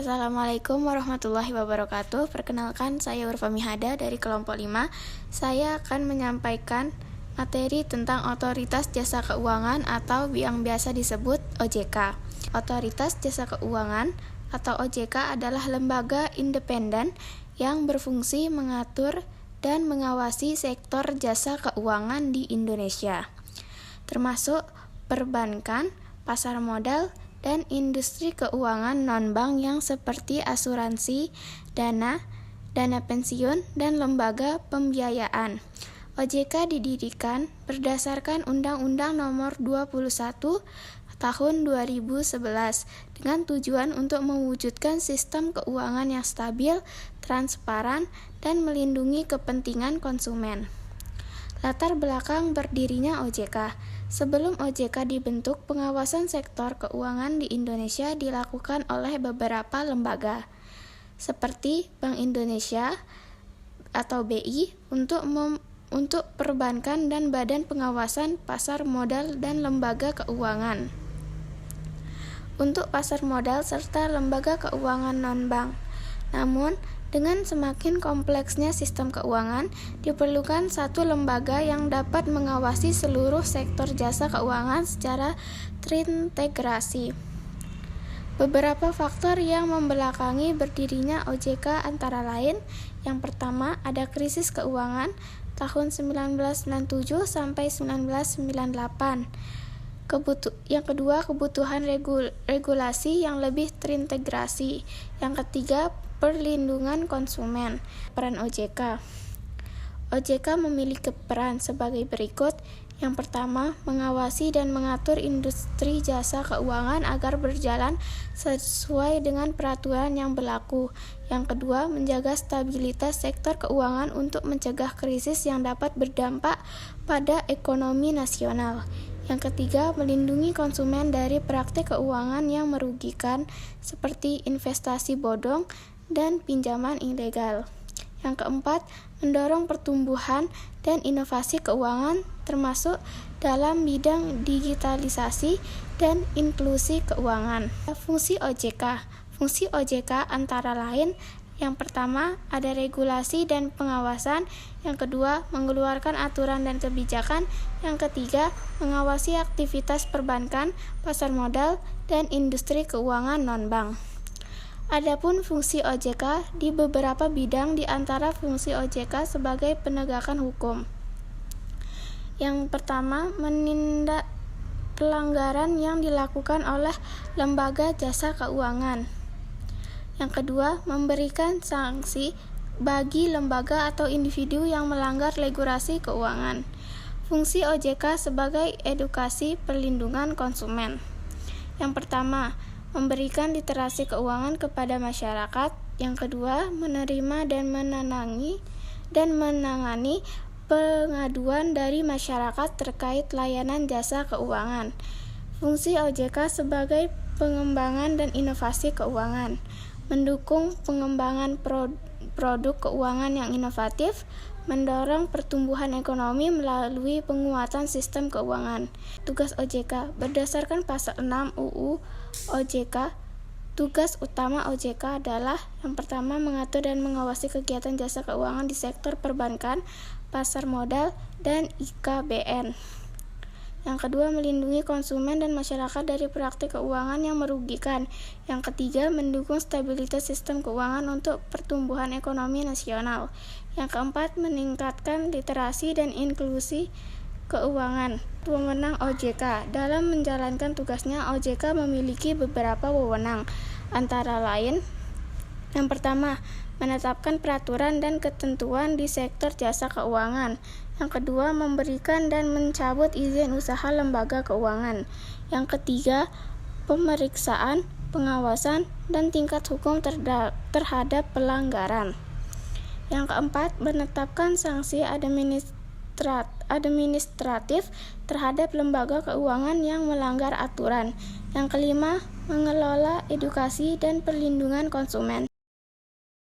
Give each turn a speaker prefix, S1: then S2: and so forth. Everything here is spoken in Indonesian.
S1: Assalamualaikum warahmatullahi wabarakatuh. Perkenalkan, saya Urfa Mihada dari kelompok 5. Saya akan menyampaikan materi tentang Otoritas Jasa Keuangan atau yang biasa disebut OJK. Otoritas Jasa Keuangan atau OJK adalah lembaga independen yang berfungsi mengatur dan mengawasi sektor jasa keuangan di Indonesia, termasuk perbankan, pasar modal, dan industri keuangan non-bank yang seperti asuransi, dana pensiun, dan lembaga pembiayaan. OJK didirikan berdasarkan Undang-Undang Nomor 21 Tahun 2011 dengan tujuan untuk mewujudkan sistem keuangan yang stabil, transparan, dan melindungi kepentingan konsumen. Latar belakang berdirinya OJK. Sebelum OJK dibentuk, pengawasan sektor keuangan di Indonesia dilakukan oleh beberapa lembaga, seperti Bank Indonesia atau BI untuk perbankan dan Badan Pengawasan Pasar Modal dan Lembaga Keuangan untuk pasar modal serta lembaga keuangan non-bank. Namun, dengan semakin kompleksnya sistem keuangan, diperlukan satu lembaga yang dapat mengawasi seluruh sektor jasa keuangan secara terintegrasi. Beberapa faktor yang membelakangi berdirinya OJK antara lain: yang pertama, ada krisis keuangan tahun 1997 sampai 1998. Yang kedua, kebutuhan regulasi yang lebih terintegrasi. Yang ketiga, perlindungan konsumen. Peran OJK. OJK memiliki peran sebagai berikut. Yang pertama, mengawasi dan mengatur industri jasa keuangan agar berjalan sesuai dengan peraturan yang berlaku. Yang kedua, menjaga stabilitas sektor keuangan untuk mencegah krisis yang dapat berdampak pada ekonomi nasional. Yang ketiga, melindungi konsumen dari praktik keuangan yang merugikan seperti investasi bodong dan pinjaman ilegal. Yang keempat, mendorong pertumbuhan dan inovasi keuangan termasuk dalam bidang digitalisasi dan inklusi keuangan. Fungsi OJK. Fungsi OJK antara lain: yang pertama, ada regulasi dan pengawasan. Yang kedua, mengeluarkan aturan dan kebijakan. Yang ketiga, mengawasi aktivitas perbankan, pasar modal, dan industri keuangan non-bank. Adapun fungsi OJK di beberapa bidang, di antara fungsi OJK sebagai penegakan hukum. Yang pertama, menindak pelanggaran yang dilakukan oleh lembaga jasa keuangan. Yang kedua, memberikan sanksi bagi lembaga atau individu yang melanggar regulasi keuangan. Fungsi OJK sebagai edukasi perlindungan konsumen. Yang pertama, memberikan literasi keuangan kepada masyarakat. Yang kedua, menerima dan menangani pengaduan dari masyarakat terkait layanan jasa keuangan. Fungsi OJK sebagai pengembangan dan inovasi keuangan. Mendukung pengembangan produk keuangan yang inovatif, mendorong pertumbuhan ekonomi melalui penguatan sistem keuangan. Tugas OJK berdasarkan pasal 6 UU OJK. Tugas utama OJK adalah: yang pertama, mengatur dan mengawasi kegiatan jasa keuangan di sektor perbankan, pasar modal, dan IKBN. Yang kedua, melindungi konsumen dan masyarakat dari praktik keuangan yang merugikan. Yang ketiga, mendukung stabilitas sistem keuangan untuk pertumbuhan ekonomi nasional. Yang keempat, meningkatkan literasi dan inklusi keuangan. Wewenang OJK. Dalam menjalankan tugasnya, OJK memiliki beberapa wewenang, antara lain: yang pertama, menetapkan peraturan dan ketentuan di sektor jasa keuangan. Yang kedua, memberikan dan mencabut izin usaha lembaga keuangan. Yang ketiga, pemeriksaan, pengawasan, dan tingkat hukum terhadap pelanggaran. Yang keempat, menetapkan sanksi administratif terhadap lembaga keuangan yang melanggar aturan. Yang kelima, mengelola edukasi dan perlindungan konsumen.